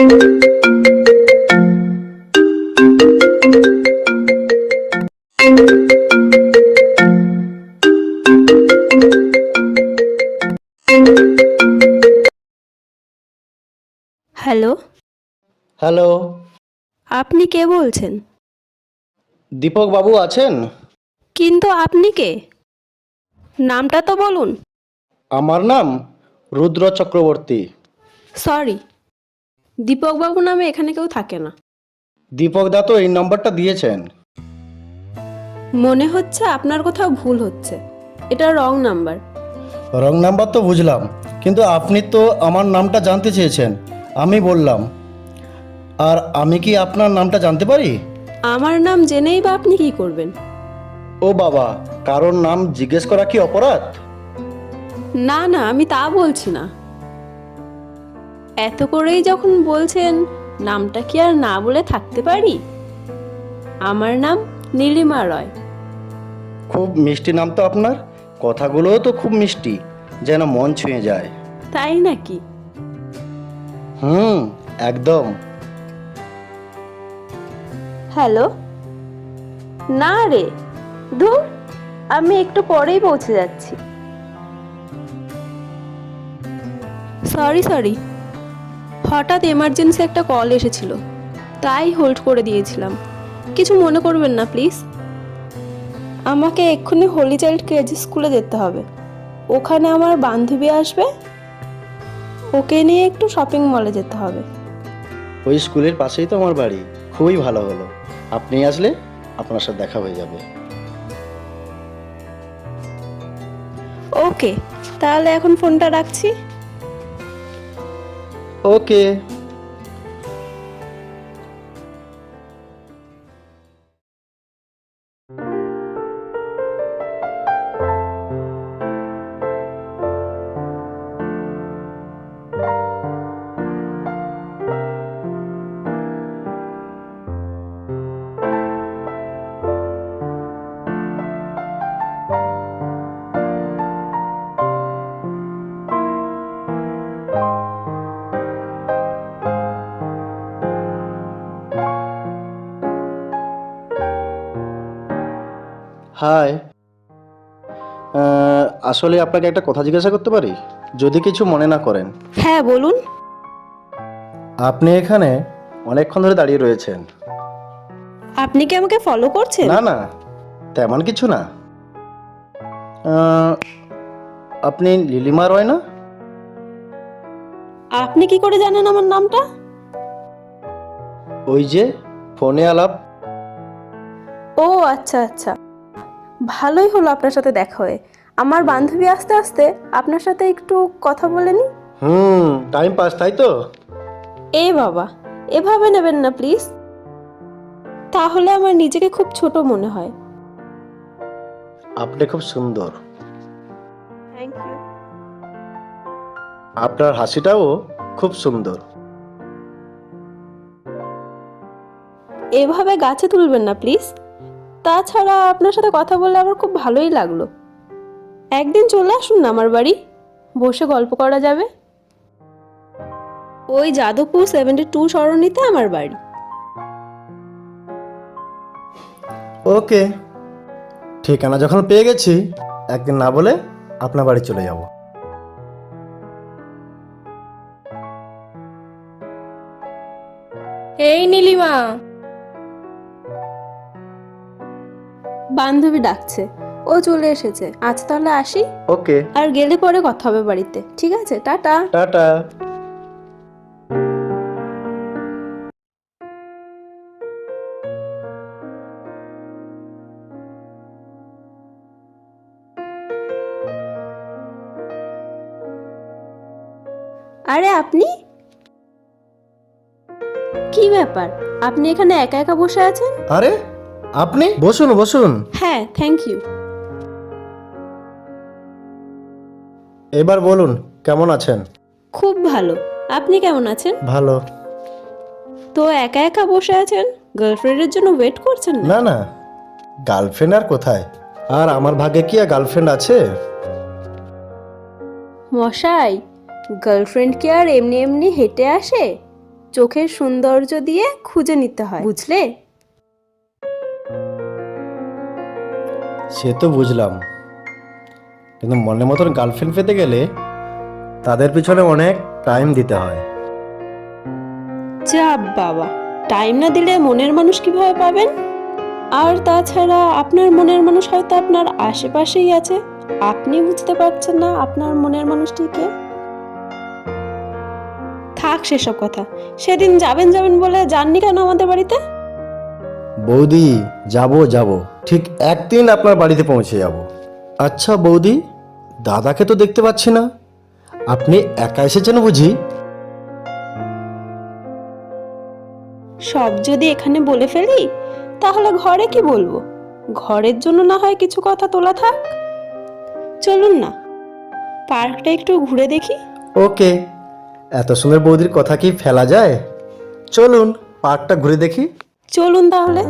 Hello. Hello. আপনি কে বলছেন? দীপক বাবু আছেন? কিন্তু আপনি কে? নামটা তো বলুন। আমার নাম রুদ্র চক্রবর্তী। সরি, দীপকবাবু নামে এখানে কেউ থাকে না। দীপক দা তো এই নম্বরটা দিয়েছেন। মনে হচ্ছে আপনার কোথাও ভুল হচ্ছে। এটা রং নাম্বার। রং নাম্বার তো বুঝলাম, কিন্তু আপনি তো আমার নামটা জানতে চেয়েছেন, আমি বললাম। আর আমি কি আপনার নামটা জানতে পারি? আমার নাম জেনেই বা আপনি কি করবেন? ও বাবা, কারোর নাম জিজ্ঞেস করা কি অপরাধ? না না, আমি তা বলছি না। এত করেই যখন বলছেন, নামটা কি আর না বলে থাকতে পারি? আমার নাম নীলিমা রয়। খুব মিষ্টি নাম তো আপনার, কথাগুলোও তো খুব মিষ্টি, যেন মন ছুঁয়ে যায়। তাই নাকি? হুম, একদম। হ্যালো। না রে, ধুর, আমি একটু পরেই পৌঁছে যাচ্ছি। সরি সরি, হঠাৎ এমার্জেন্সি একটা কল এসেছিল, তাই হোল্ড করে দিয়েছিলাম। কিছু মনে করবেন না প্লিজ। আমাকে এক্ষুনি হোলি চাইল্ড কেজি স্কুলে যেতে হবে। ওখানে আমার বান্ধবী আসবে, ওকে নিয়ে একটু শপিং মলে যেতে হবে। ওই স্কুলের পাশেই তো আমার বাড়ি, খুবই ভালো হলো। আপনি আসলে আপনার সাথে দেখা হয়ে যাবে। ওকে, তাহলে এখন ফোনটা রাখছি। ওকে। হাই। আসলে আপনাকে একটা কথা জিজ্ঞাসা করতে পারি, যদি কিছু মনে না করেন? হ্যাঁ বলুন। আপনি এখানে অনেকক্ষণ ধরে দাঁড়িয়ে রয়েছেন। আপনি কি আমাকে ফলো করছেন? না না, তেমন কিছু না। আহ, আপনি লিলিমা রয় না? আপনি কি করে জানেন আমার নামটা? ওই যে ফোনে আলাপ। ও আচ্ছা আচ্ছা, ভালোই হলো আপনার সাথে দেখা হয়ে। আমার বান্ধবী আসতে আসতে আপনার সাথে একটু কথা বলে নি। টাইম পাস, তাই তো? এ বাবা, এভাবে নেবেন না প্লিজ, তাহলে আমার নিজেকে খুব ছোট মনে হয়। আপনি খুব সুন্দর। Thank you. আপনার হাসিটাও খুব সুন্দর। এভাবে গাছে তুলবেন না প্লিজ। তাছাড়া আপনার সাথে কথা বলে আমার খুব ভালোই লাগলো। একদিন চলে আসুন না আমার বাড়ি, বসে গল্প করা যাবে। ওই যাদবপুর 72 সরণিতে আমার বাড়ি। ওকে, ঠিকানা যখন পেয়ে গেছি, একদিন না বলে আপনার বাড়ি চলে যাব। এই নীলিমা, বান্ধবী ডাকছে, ও চলে এসেছে। আজ তাহলে আসি। ওকে, আর গেলে পরে কথা হবে বাড়িতে। ঠিক আছে, টাটা। টাটা। আরে আপনি, কি ব্যাপার? আপনি এখানে একা একা বসে আছেন? আরে আপনি বসুন বসুন। হ্যাঁ, থ্যাংক ইউ। এবার বলুন, কেমন আছেন? খুব ভালো। আপনি কেমন আছেন? ভালো। তো একা একা বসে আছেন, গার্লফ্রেন্ডের জন্য ওয়েট করছেন না? না না, গার্লফ্রেন্ড আর কোথায়? আর আমার ভাগ্যে কি আর গার্লফ্রেন্ড আছে? মশাই, গার্লফ্রেন্ড কি আর এমনি এমনি হেঁটে আসে? চোখের সৌন্দর্য দিয়ে খুঁজে নিতে হয়, বুঝলে? সে তো বুঝলাম, কিন্তু মনের মতন গার্লফ্রেন্ড পেতে গেলে তাদের পিছনে অনেক টাইম দিতে হয়। যা বাবা, টাইম না দিলে মনের মানুষ কিভাবে পাবেন? আর তাছাড়া আপনার মনের মানুষ হয়তো আপনার আশেপাশেই আছে, আপনি বুঝতে পারছেন না আপনার মনের মানুষটিকে। থাক সেসব কথা। সেদিন যাবেন যাবেন বলে যাননি কেন আমাদের বাড়িতে? বৌদি, যাব ঠিক একদিন আপনার বাড়িতে পৌঁছে যাব। আচ্ছা বৌদি, দাদাকে তো দেখতে পাচ্ছি না, আপনি একা এসেছেন বুঝি? সব যদি এখানে বলে ফেলি তাহলে ঘরে কি বলবো? ঘরের জন্য না হয় কিছু কথা তোলা থাক। চলুন না, পার্কটা একটু ঘুরে দেখি। ওকে, এত সুন্দর বৌদির কথা কি ফেলা যায়? চলুন পার্কটা ঘুরে দেখি। চলুন তাহলে।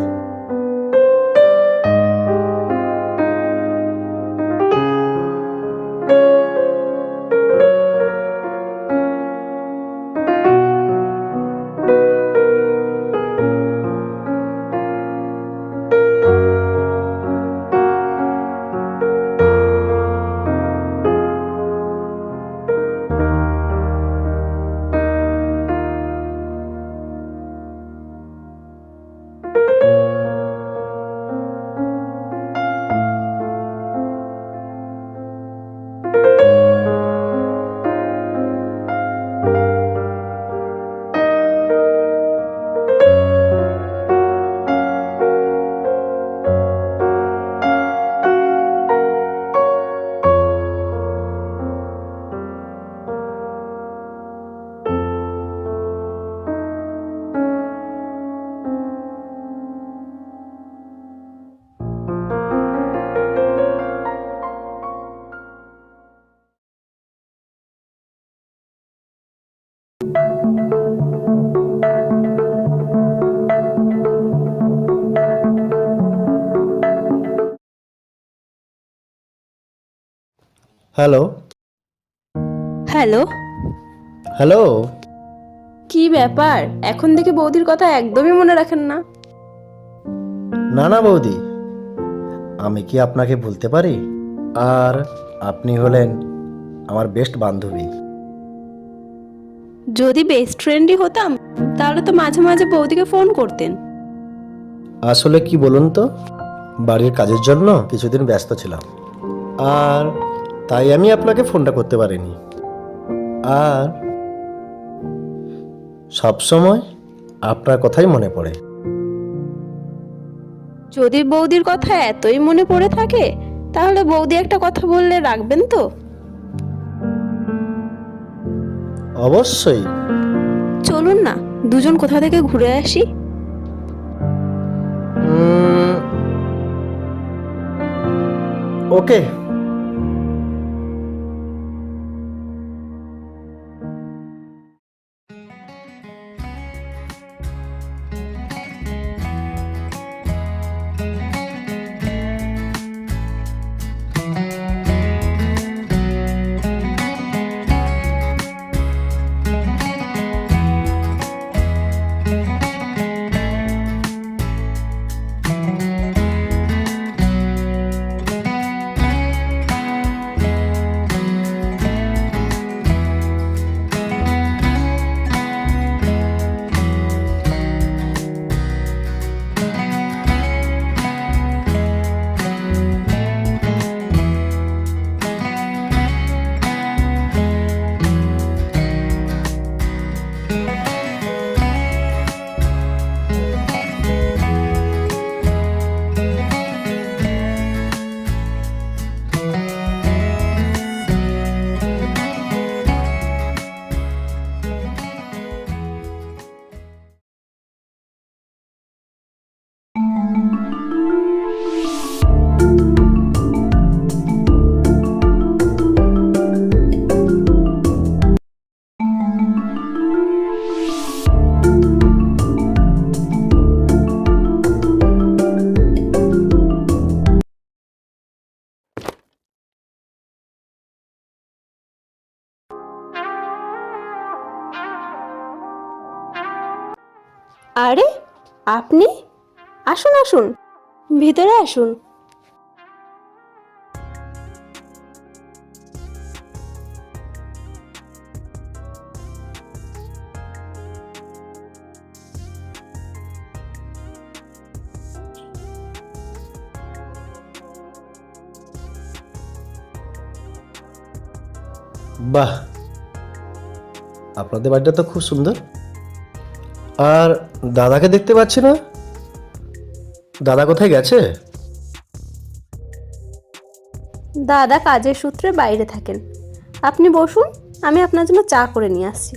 হ্যালো। হ্যালো। হ্যালো। কি ব্যাপার, এখন থেকে বৌদির কথা একদমই মনে রাখেন না? না না বৌদি, আমি কি আপনাকে ভুলতে পারি? আর আপনি হলেন আমার বেস্ট বান্ধবী। যদি বেস্ট ফ্রেন্ডই হতাম তাহলে তো মাঝে মাঝে বৌদিকে ফোন করতেন। আসলে কি বলুন তো, বাড়ির কাজের জন্য কিছুদিন ব্যস্ত ছিলাম, আর তাই আমি আপনাকে ফোনটা করতে পারিনি। আর সব সময় আপনার কথাই মনে পড়ে। যদি বৌদির কথা এতই মনে পড়ে থাকে তাহলে বৌদি একটা কথা বললে রাখবেন তো? অবশ্যই। চলুন না, দুজন কোথা থেকে ঘুরে আসি। ওকে। আরে, আপনি? আসুন আসুন, ভিতরে আসুন। বাহ, আপনাদের বাড়িটা তো খুব সুন্দর। আর দাদাকে দেখতে পাচ্ছি না, দাদা কোথায় গেছে? দাদা কাজের সূত্রে বাইরে থাকেন। আপনি বসুন, আমি আপনার জন্য চা করে নিয়ে আসছি।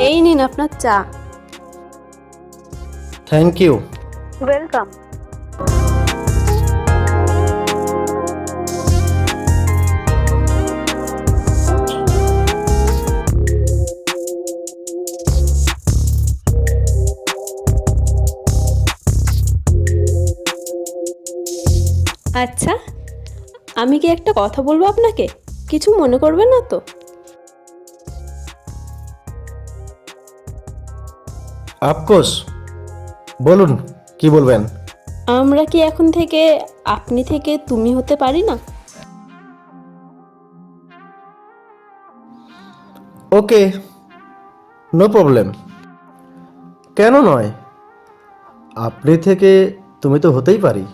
এই নিন আপনার চা। Thank you. ওয়েলকাম। আচ্ছা, আমি কি একটা কথা বলবো আপনাকে? কিছু মনে করবেন না তো? আফকোর্স, বলুন কি বলবেন। আমরা কি এখন থেকে আপনি থেকে তুমি হতে পারি না? ওকে, নো প্রবলেম। কেন নয়, আপনি থেকে তুমি তো হতেই পারি।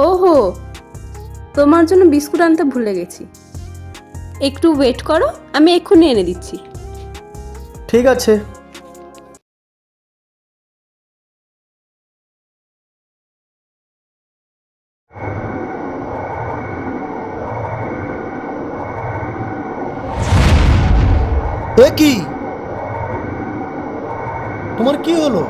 ওহো, তোমার জন্য বিস্কুট আনতে ভুলে গেছি। একটু ওয়েট করো, আমি এক্ষুনি এনে দিচ্ছি। ঠিক আছে। এ কি, তোমার কি হলো?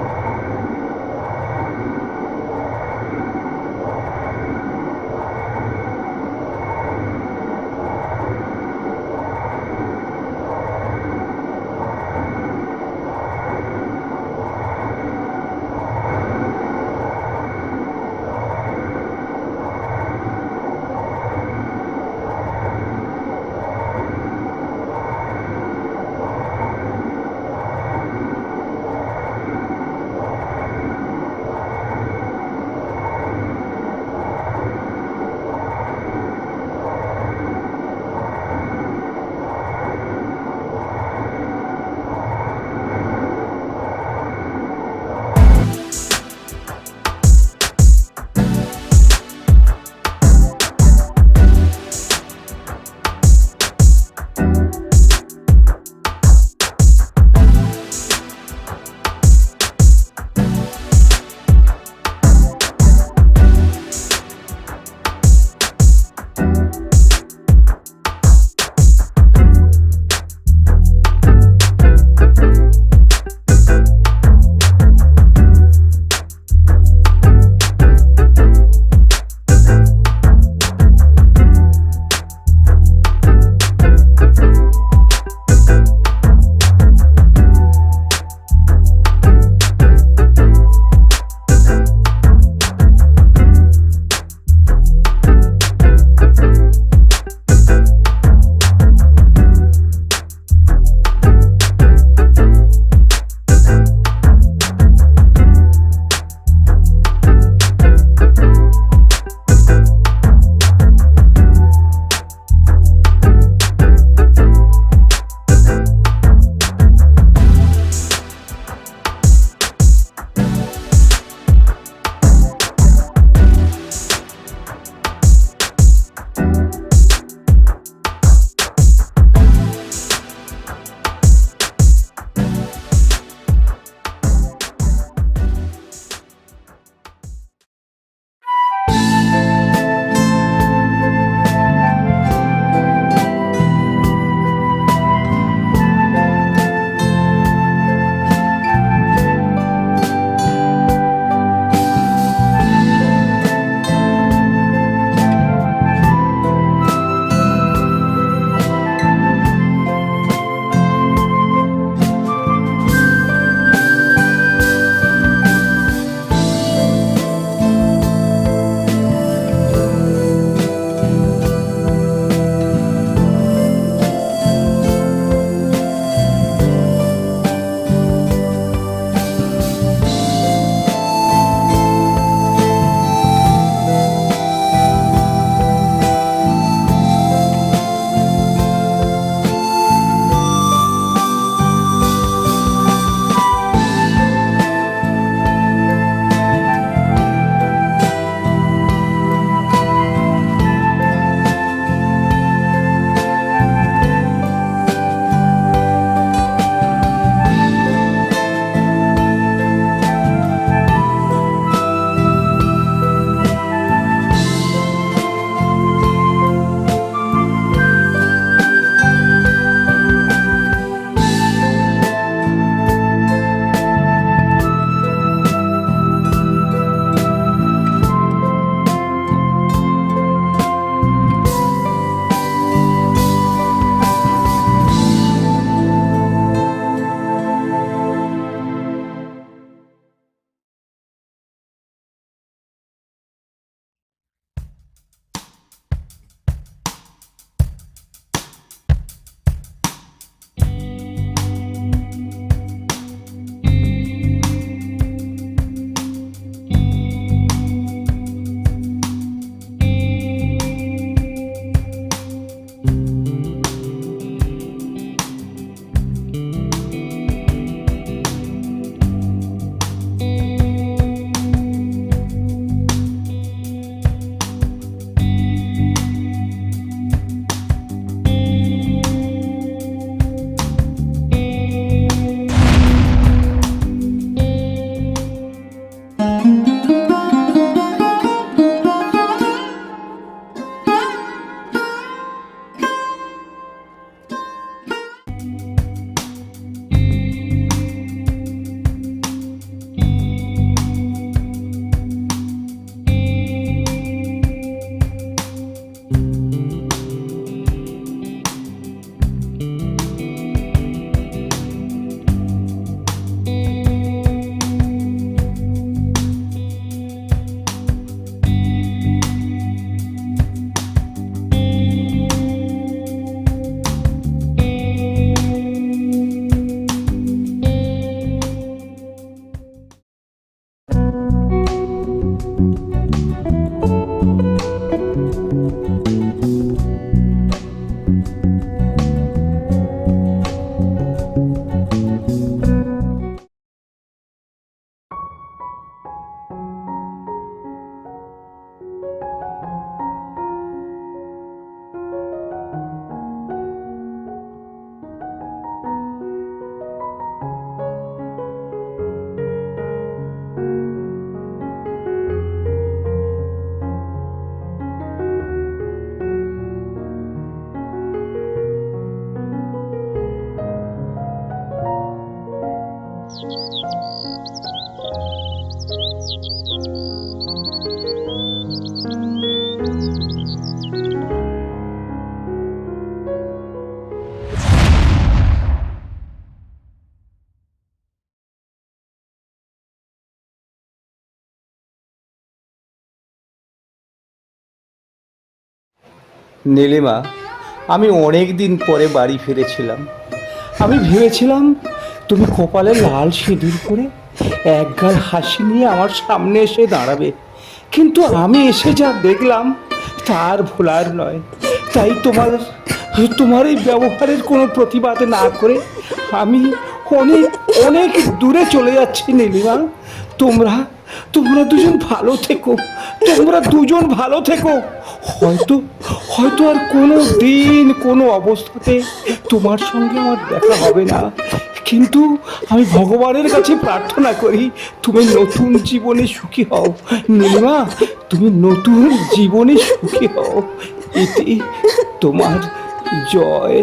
নীলিমা, আমি অনেক দিন পরে বাড়ি ফিরেছিলাম। আমি ভেবেছিলাম তুমি কপালে লাল সিঁদুর করে একগাল হাসি নিয়ে আমার সামনে এসে দাঁড়াবে, কিন্তু আমি এসে যা দেখলাম তার ভোলার নয়। তাই তোমার এই ব্যবহারের কোনো প্রতিবাদ না করে আমি অনেক অনেক দূরে চলে যাচ্ছি নীলিমা। তোমরা তোমরা দুজন ভালো থেকো, তোমরা দুজন ভালো থেকো। হয়তো হয়তো আর কোনো দিন কোনো অবস্থাতে তোমার সঙ্গে আমার দেখা হবে না, কিন্তু আমি ভগবানের কাছে প্রার্থনা করি তুমি নতুন জীবনে সুখী হও নীলিমা, তুমি নতুন জীবনে সুখী হও। এটি তোমার জয়।